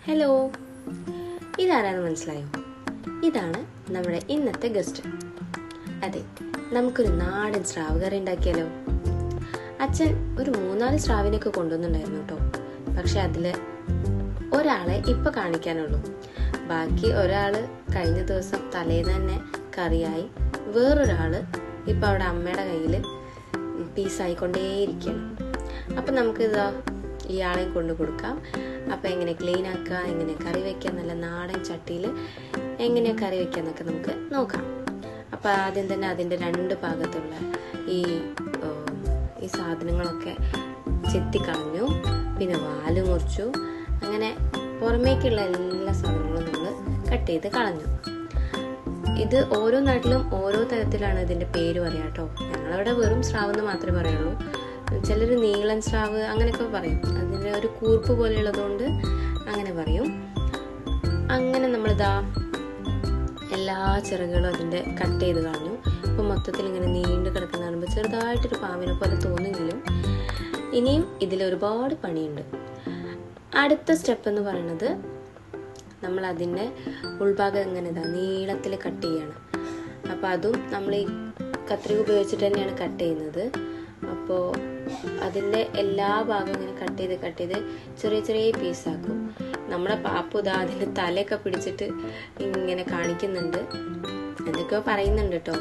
Hello, ഇതാരാന്ന് മനസ്സിലായോ? ഇതാണ് നമ്മുടെ ഇന്നത്തെ ഗസ്റ്റ്. അതെ, നമുക്കൊരു നാടൻ സ്രാവ് കറി ഉണ്ടാക്കിയാലോ? അച്ഛൻ ഒരു 3-4 സ്രാവിനൊക്കെ കൊണ്ടുവന്നിട്ടുണ്ടായിരുന്നു കേട്ടോ. പക്ഷെ അതില് ഒരാളെ ഇപ്പൊ കാണിക്കാനുള്ളൂ. ബാക്കി ഒരാള് കഴിഞ്ഞ ദിവസം തലേന്ന് തന്നെ കറിയായി, വേറൊരാള് ഇപ്പൊ അവിടെ അമ്മയുടെ കയ്യില് പീസായിക്കൊണ്ടേയിരിക്കണം. അപ്പൊ നമുക്ക് ഇയാളെയും കൊണ്ടു കൊടുക്കാം. അപ്പൊ എങ്ങനെ ക്ലീൻ ആക്കുക, എങ്ങനെ കറി വെക്കാം, നല്ല നാടൻ ചട്ടിയിൽ എങ്ങനെ കറി വെക്കാന്നൊക്കെ നമുക്ക് നോക്കാം. അപ്പൊ ആദ്യം തന്നെ അതിന്റെ 2 ഭാഗത്തുള്ള ഈ സാധനങ്ങളൊക്കെ ചെത്തിക്കളഞ്ഞു. പിന്നെ വാല് മുറിച്ചു. അങ്ങനെ പുറമേക്കുള്ള എല്ലാ സാധനങ്ങളും നമ്മൾ കട്ട് ചെയ്ത് കളഞ്ഞു. ഇത് ഓരോ നാട്ടിലും ഓരോ തരത്തിലാണ് ഇതിന്റെ പേര് പറയാ കേട്ടോ. ഞങ്ങളവിടെ വെറും സ്രാവെന്ന് മാത്രമേ പറയുള്ളൂ. ചിലര് നീളൻ സ്രാവ് അങ്ങനെയൊക്കെ പറയും. അതിന്റെ ഒരു കൂർപ്പ് പോലെയുള്ളതുകൊണ്ട് അങ്ങനെ പറയും. അങ്ങനെ നമ്മളിതാ എല്ലാ ചിറകുകളും അതിന്റെ കട്ട് ചെയ്ത് കളഞ്ഞു. ഇപ്പൊ മൊത്തത്തിൽ ഇങ്ങനെ നീണ്ടു കിടക്കുന്ന കാണുമ്പോൾ ചെറുതായിട്ടൊരു പാമ്പിനെ പോലെ തോന്നുമെങ്കിലും ഇനിയും ഇതിൽ ഒരുപാട് പണിയുണ്ട്. അടുത്ത സ്റ്റെപ്പ് എന്ന് പറയുന്നത് നമ്മൾ അതിന്റെ ഉൾഭാഗം ഇങ്ങനെ നീളത്തിൽ കട്ട് ചെയ്യാണ്. അപ്പൊ അതും നമ്മൾ ഈ കത്രിക ഉപയോഗിച്ചിട്ട് തന്നെയാണ് കട്ട് ചെയ്യുന്നത്. അപ്പോൾ അതിന്റെ എല്ലാ ഭാഗവും ഇങ്ങനെ കട്ട് ചെയ്ത് ചെറിയ ചെറിയ പീസാക്കും. നമ്മുടെ പാപ്പു അതിന്റെ തലയൊക്കെ പിടിച്ചിട്ട് ഇങ്ങനെ കാണിക്കുന്നുണ്ട്, എന്തൊക്കെയോ പറയുന്നുണ്ട് കേട്ടോ.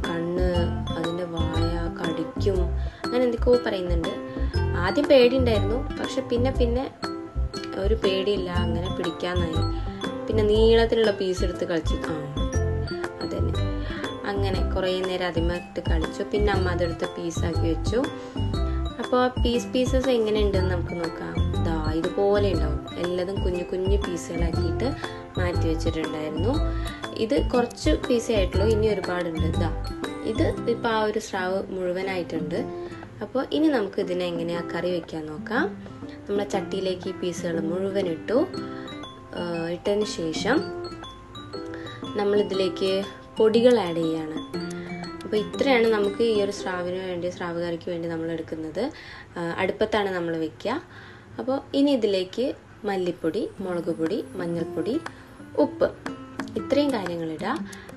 കണ്ണ്, അതിന്റെ വായ കടിക്കും, അങ്ങനെ എന്തൊക്കെയോ പറയുന്നുണ്ട്. ആദ്യം പേടിയുണ്ടായിരുന്നു, പക്ഷെ പിന്നെ ഒരു പേടിയില്ല, അങ്ങനെ പിടിക്കാന്നായി. പിന്നെ നീളത്തിലുള്ള പീസ് എടുത്ത് കളിച്ചു. അതന്നെ, അങ്ങനെ കുറേ നേരം അതിമട്ട് കളിച്ചു. പിന്നെ അമ്മ അതെടുത്ത് പീസാക്കി വെച്ചു. അപ്പോൾ പീസസ് എങ്ങനെ ഉണ്ടെന്ന് നമുക്ക് നോക്കാം. ഇതുപോലെ ഉണ്ടാവും. എല്ലാതും കുഞ്ഞു കുഞ്ഞു പീസുകളാക്കിയിട്ട് മാറ്റി വെച്ചിട്ടുണ്ടായിരുന്നു. ഇത് കുറച്ച് പീസേ ആയിട്ടുള്ളൂ, ഇനി ഒരുപാടുണ്ട്. ഇത് ഇപ്പൊ ആ ഒരു സ്രാവ് മുഴുവനായിട്ടുണ്ട്. അപ്പോൾ ഇനി നമുക്ക് ഇതിനെ എങ്ങനെയാ കറി വെക്കാൻ നോക്കാം. നമ്മളെ ചട്ടിയിലേക്ക് ഈ പീസുകൾ മുഴുവൻ ഇട്ടതിന് ശേഷം നമ്മൾ ഇതിലേക്ക് പൊടികൾ ആഡ് ചെയ്യാണ്. അപ്പോൾ ഇത്രയാണ് നമുക്ക് ഈ ഒരു സ്രാവ് കറിക്ക് വേണ്ടി നമ്മൾ എടുക്കുന്നത്. അടുപ്പത്താണ് നമ്മൾ വെക്കുക. അപ്പോൾ ഇനി ഇതിലേക്ക് മല്ലിപ്പൊടി, മുളക് പൊടി, മഞ്ഞൾപ്പൊടി, ഉപ്പ്, ഇത്രയും കാര്യങ്ങൾ ഇടുക.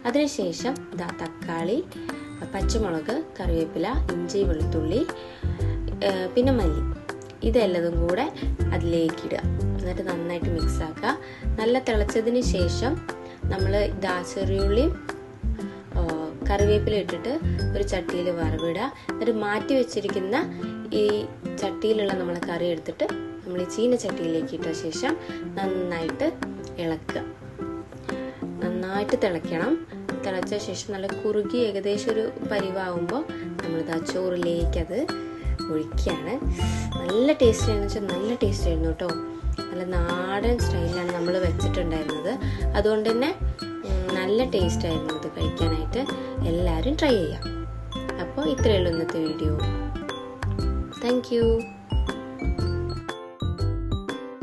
അതിനുശേഷം തക്കാളി, പച്ചമുളക്, കറിവേപ്പില, ഇഞ്ചി, വെളുത്തുള്ളി, പിന്നെ മല്ലി, ഇതെല്ലതും കൂടെ അതിലേക്ക് ഇടുക. എന്നിട്ട് നന്നായിട്ട് മിക്സ് ആക്കുക. നല്ല തിളച്ചതിന് ശേഷം നമ്മൾ ചെറിയുള്ളിയും കറിവേപ്പില ഇട്ടിട്ട് ഒരു ചട്ടിയിൽ വറവിടുക. എന്നിട്ട് മാറ്റി വെച്ചിരിക്കുന്ന ഈ ചട്ടിയിലുള്ള നമ്മൾ കറി എടുത്തിട്ട് നമ്മൾ ഈ ചീന ചട്ടിയിലേക്ക് ഇട്ട ശേഷം നന്നായിട്ട് ഇളക്കുക. നന്നായിട്ട് തിളയ്ക്കണം. തിളച്ച ശേഷം നല്ല കുറുകി ഏകദേശം ഒരു പരിവാകുമ്പോൾ നമ്മളിതാ ചോറിലേക്ക് അത് ഒഴിക്കുകയാണ്. നല്ല ടേസ്റ്റ് ആണെന്ന് വെച്ചാൽ നല്ല ടേസ്റ്റ് ആയിരുന്നു കേട്ടോ. നല്ല നാടൻ സ്റ്റൈലിലാണ് നമ്മൾ വെച്ചിട്ടുണ്ടായിരുന്നത്. അതുകൊണ്ട് തന്നെ നല്ല ടേസ്റ്റ് ആയിരുന്നു ഇത് കഴിക്കാനായിട്ട്. എല്ലാവരും ട്രൈ ചെയ്യാം. അപ്പോൾ ഇത്രയേ ഉള്ളൂ ഇന്നത്തെ വീഡിയോ. Thank you.